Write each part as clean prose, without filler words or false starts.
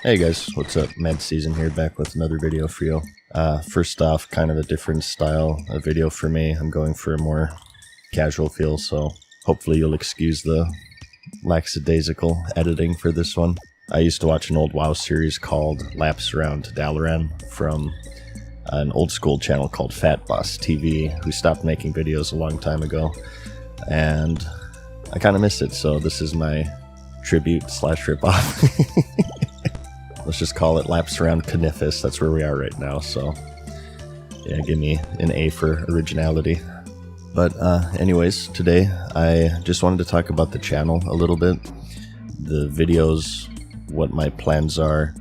Hey guys, what's up? MadSeason here, back with another video for you. First off, kind of a different style of video for me. I'm going for a more casual feel, so hopefully you'll excuse the lackadaisical editing for this one. I used to watch an old WoW series called Laps Around Dalaran from an old school channel called Fat Boss TV, who stopped making videos a long time ago, and I kind of miss it, so this is my tribute slash rip-off. Let's just call it Laps Around Canifis. That's where we are right now, so yeah, give me an A for originality. But anyways, today I just wanted to talk about the channel a little bit, the videos, what my plans are,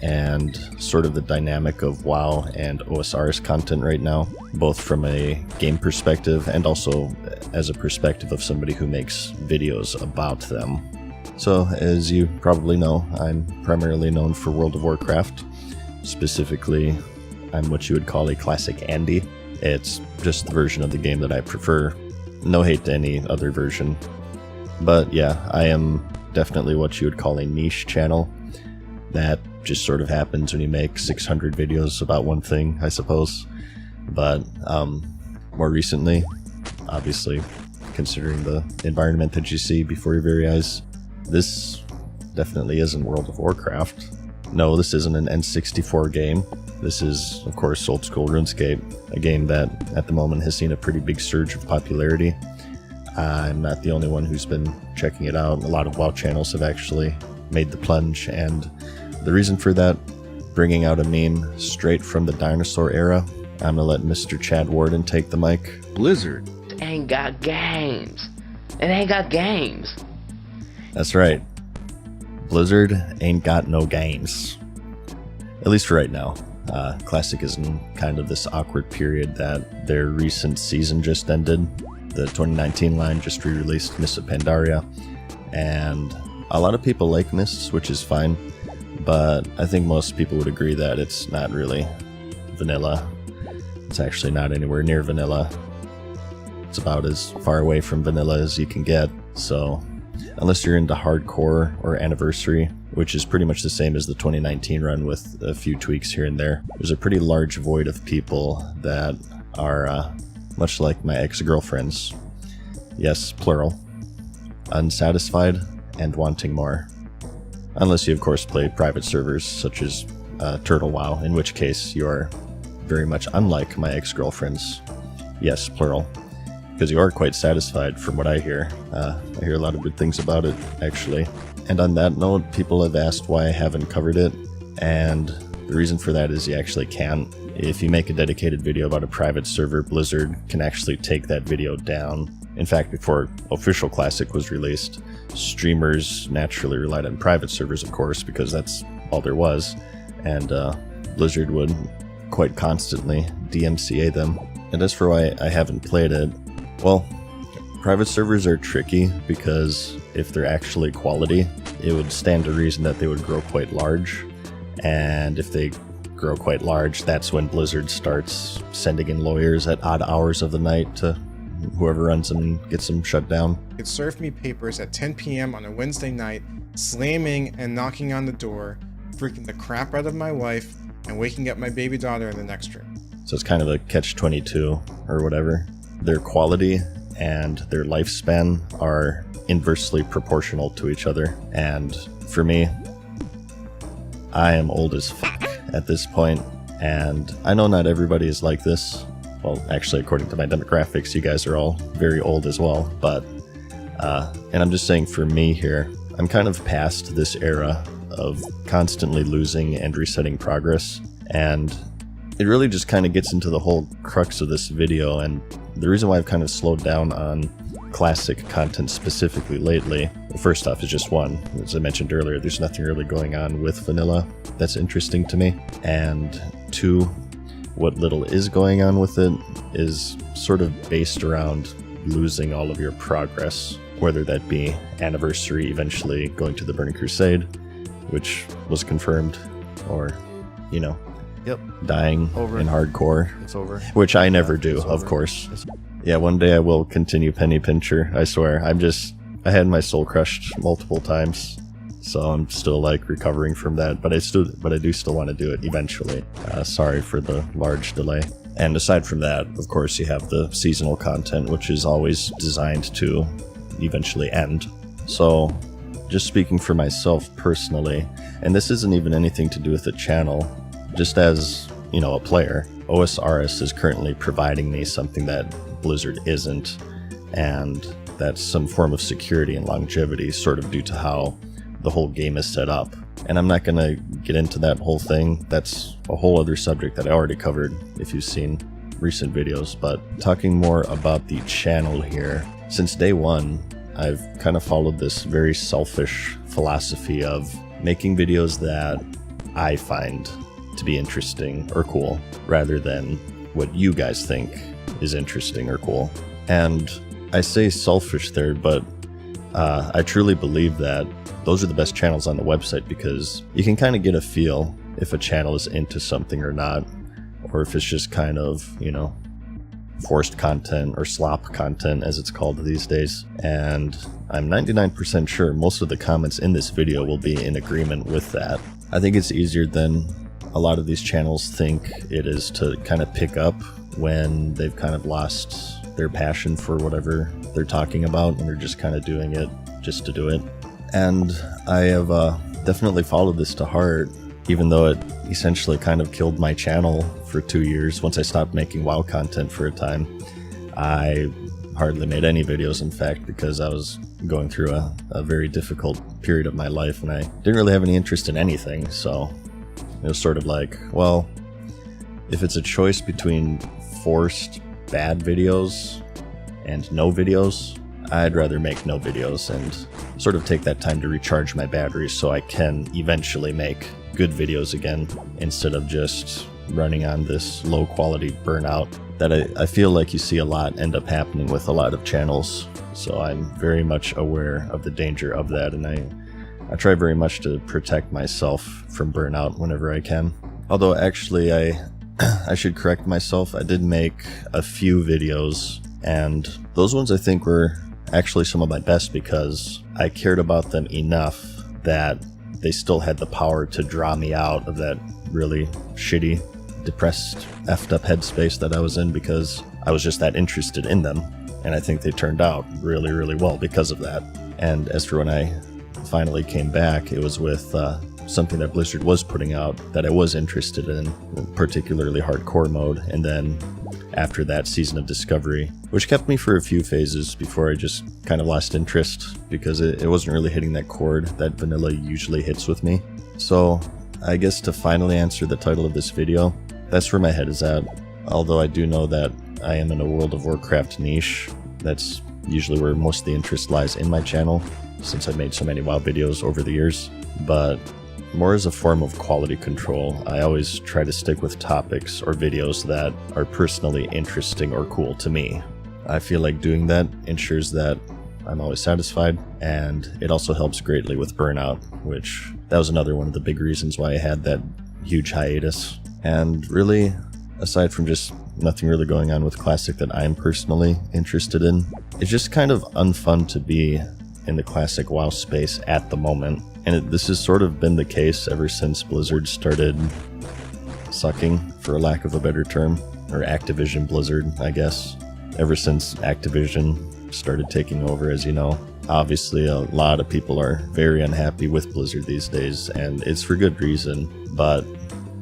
and sort of the dynamic of WoW and OSR's content right now, both from a game perspective and also as a perspective of somebody who makes videos about them. So, as you probably know, I'm primarily known for World of Warcraft. Specifically, I'm what you would call a classic Andy. It's just the version of the game that I prefer. No hate to any other version. But yeah, I am definitely what you would call a niche channel. That just sort of happens when you make 600 videos about one thing, I suppose. But more recently, obviously, considering the environment that you see before your very eyes, this definitely isn't World of Warcraft. No, this isn't an N64 game. This is, of course, old school RuneScape, a game that at the moment has seen a pretty big surge of popularity. I'm not the only one who's been checking it out. A lot of WoW channels have actually made the plunge, and the reason for that, bringing out a meme straight from the dinosaur era. I'm gonna let Mr. Chad Warden take the mic. Blizzard ain't got games. It ain't got games. That's right. Blizzard ain't got no games. At least for right now. Classic is in kind of this awkward period that their recent season just ended. The 2019 line just re-released Mists of Pandaria, and a lot of people like Mists, which is fine, but I think most people would agree that it's not really vanilla. It's actually not anywhere near vanilla. It's about as far away from vanilla as you can get, so unless you're into hardcore or anniversary, which is pretty much the same as the 2019 run with a few tweaks here and there, there's a pretty large void of people that are much like my ex-girlfriends. Yes, plural. Unsatisfied and wanting more. Unless you, of course, play private servers such as Turtle WoW, in which case you are very much unlike my ex-girlfriends. Yes, plural. Because you are quite satisfied from what I hear. I hear a lot of good things about it, actually. And on that note, people have asked why I haven't covered it, and the reason for that is you actually can't. If you make a dedicated video about a private server, Blizzard can actually take that video down. In fact, before official Classic was released, streamers naturally relied on private servers, of course, because that's all there was, and Blizzard would quite constantly DMCA them. And as for why I haven't played it, well, private servers are tricky because if they're actually quality, it would stand to reason that they would grow quite large, and if they grow quite large, that's when Blizzard starts sending in lawyers at odd hours of the night to whoever runs them and gets them shut down. It served me papers at 10 p.m. on a Wednesday night, slamming and knocking on the door, freaking the crap out of my wife, and waking up my baby daughter in the next room. So it's kind of a catch-22 or whatever. Their quality and their lifespan are inversely proportional to each other, and for me, I am old as fuck at this point, and I know not everybody is like this. Well, actually, according to my demographics, you guys are all very old as well, but and I'm just saying for me here, I'm kind of past this era of constantly losing and resetting progress, and it really just kind of gets into the whole crux of this video, and the reason why I've kind of slowed down on classic content specifically lately, first off, is just one, as I mentioned earlier, there's nothing really going on with vanilla that's interesting to me, and two, what little is going on with it is sort of based around losing all of your progress, whether that be anniversary eventually going to the Burning Crusade, which was confirmed, or, you know, Yep. dying Over. in hardcore. It's over. Which I never do, It's of over. course. Yeah, one day I will continue Penny Pincher, I swear. I had my soul crushed multiple times. so I'm still like recovering from that, but I do still want to do it eventually. Sorry for the large delay. And aside from that, of course, you have the seasonal content, which is always designed to eventually end. So, just speaking for myself personally, and this isn't even anything to do with the channel, just as, you know, a player, OSRS is currently providing me something that Blizzard isn't, and that's some form of security and longevity, sort of due to how the whole game is set up. And I'm not going to get into that whole thing. That's a whole other subject that I already covered if you've seen recent videos. But talking more about the channel here, since day one, I've kind of followed this very selfish philosophy of making videos that I find to be interesting or cool, rather than what you guys think is interesting or cool. And I say selfish there, but I truly believe that those are the best channels on the website, because you can kind of get a feel if a channel is into something or not, or if it's just kind of, you know, forced content or slop content as it's called these days. And I'm 99% sure most of the comments in this video will be in agreement with that. I think it's easier than a lot of these channels think it is to kind of pick up when they've kind of lost their passion for whatever they're talking about and they're just kind of doing it just to do it. And I have definitely followed this to heart, even though it essentially kind of killed my channel for 2 years. Once I stopped making WoW content for a time, I hardly made any videos, in fact, because I was going through a very difficult period of my life and I didn't really have any interest in anything. So it was sort of like, well, if it's a choice between forced bad videos and no videos, I'd rather make no videos and sort of take that time to recharge my batteries so I can eventually make good videos again, instead of just running on this low quality burnout that I feel like you see a lot end up happening with a lot of channels. So I'm very much aware of the danger of that, and I try very much to protect myself from burnout whenever I can. Although actually I should correct myself, I did make a few videos, and those ones I think were actually some of my best because I cared about them enough that they still had the power to draw me out of that really shitty, depressed, effed up headspace that I was in, because I was just that interested in them. And I think they turned out really, really well because of that. And as for when I finally came back, it was with something that Blizzard was putting out that I was interested in, particularly hardcore mode, and then after that, Season of Discovery, which kept me for a few phases before I just kind of lost interest because it wasn't really hitting that chord that vanilla usually hits with me. So I guess to finally answer the title of this video, that's where my head is at. Although I do know that I am in a World of Warcraft niche. That's usually where most of the interest lies in my channel, since I've made so many WoW videos over the years. But more as a form of quality control, I always try to stick with topics or videos that are personally interesting or cool to me. I feel like doing that ensures that I'm always satisfied, and it also helps greatly with burnout, which that was another one of the big reasons why I had that huge hiatus. And really, aside from just nothing really going on with Classic that I'm personally interested in, it's just kind of unfun to be in the Classic WoW space at the moment. And this has sort of been the case ever since Blizzard started sucking, for lack of a better term, or Activision Blizzard, I guess. Ever since Activision started taking over, as you know. Obviously, a lot of people are very unhappy with Blizzard these days, and it's for good reason. But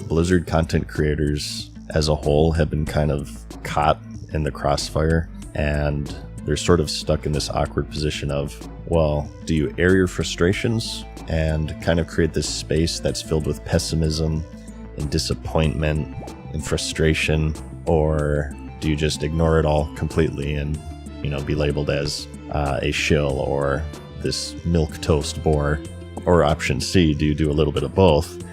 Blizzard content creators as a whole have been kind of caught in the crossfire, and they're sort of stuck in this awkward position of, well, do you air your frustrations and kind of create this space that's filled with pessimism and disappointment and frustration, or do you just ignore it all completely and, you know, be labeled as a shill or this milquetoast bore? Or option C, do you do a little bit of both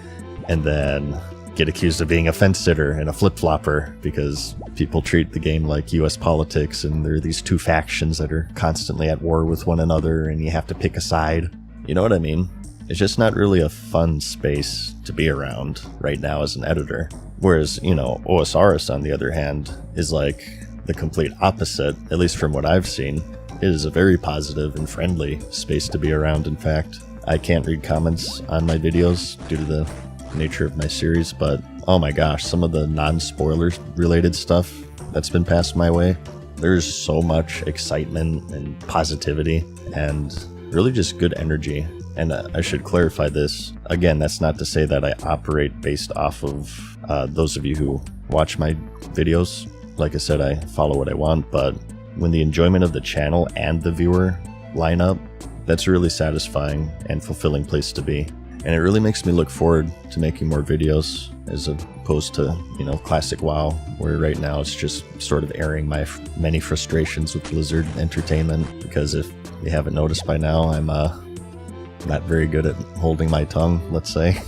and then get accused of being a fence sitter and a flip-flopper because people treat the game like US politics and there are these two factions that are constantly at war with one another and you have to pick a side? You know what I mean? It's just not really a fun space to be around right now as an editor. Whereas, you know, OSRS, on the other hand, is like the complete opposite, at least from what I've seen. It is a very positive and friendly space to be around, in fact. I can't read comments on my videos due to the nature of my series, but oh my gosh, some of the non-spoilers related stuff that's been passed my way, there's so much excitement and positivity and really just good energy. And I should clarify this. Again, that's not to say that I operate based off of those of you who watch my videos. Like I said, I follow what I want, but when the enjoyment of the channel and the viewer line up, that's a really satisfying and fulfilling place to be. And it really makes me look forward to making more videos as opposed to, you know, classic WoW, where right now it's just sort of airing my many frustrations with Blizzard Entertainment, because if you haven't noticed by now, I'm not very good at holding my tongue, let's say.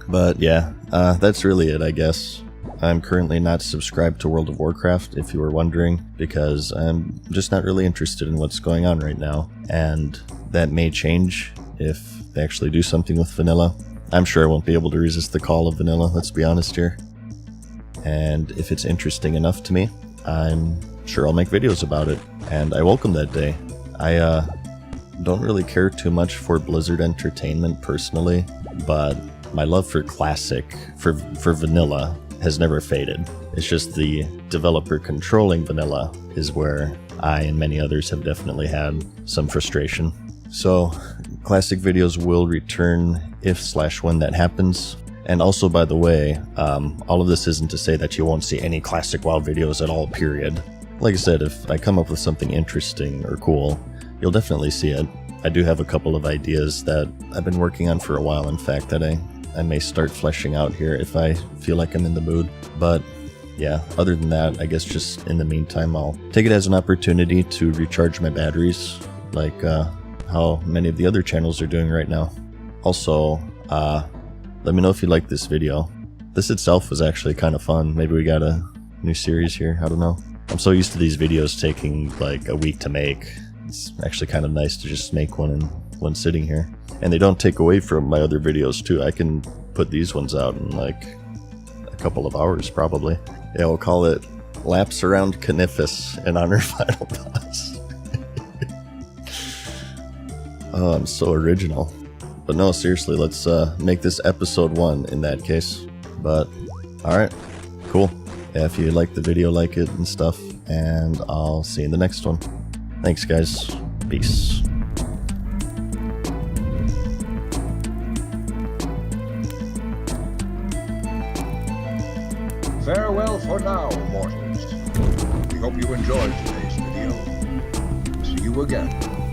But yeah, that's really it, I guess. I'm currently not subscribed to World of Warcraft, if you were wondering, because I'm just not really interested in what's going on right now. And that may change if they actually do something with vanilla. I'm sure I won't be able to resist the call of vanilla, let's be honest here. And if it's interesting enough to me, I'm sure I'll make videos about it. And I welcome that day. I don't really care too much for Blizzard Entertainment personally, but my love for classic, for vanilla, has never faded. It's just the developer controlling vanilla is where I and many others have definitely had some frustration. So classic videos will return if/when that happens. And also, by the way, all of this isn't to say that you won't see any classic WoW videos at all, period. Like I said, if I come up with something interesting or cool, you'll definitely see it. I do have a couple of ideas that I've been working on for a while, in fact, that I may start fleshing out here if I feel like I'm in the mood. But yeah, other than that, I guess just in the meantime, I'll take it as an opportunity to recharge my batteries, like how many of the other channels are doing right now. Also, let me know if you like this video. This itself was actually kind of fun. Maybe we got a new series here, I don't know. I'm so used to these videos taking like a week to make. It's actually kind of nice to just make one in one sitting here. And they don't take away from my other videos too. I can put these ones out in like a couple of hours probably. Yeah, we'll call it Laps Around Canifus and Honor Final Boss. Oh, I'm so original. But no, seriously, let's make this episode 1 in that case. But, alright, cool. Yeah, if you like the video, like it and stuff, and I'll see you in the next one. Thanks, guys. Peace. Farewell for now, mortals. We hope you enjoyed today's video. See you again.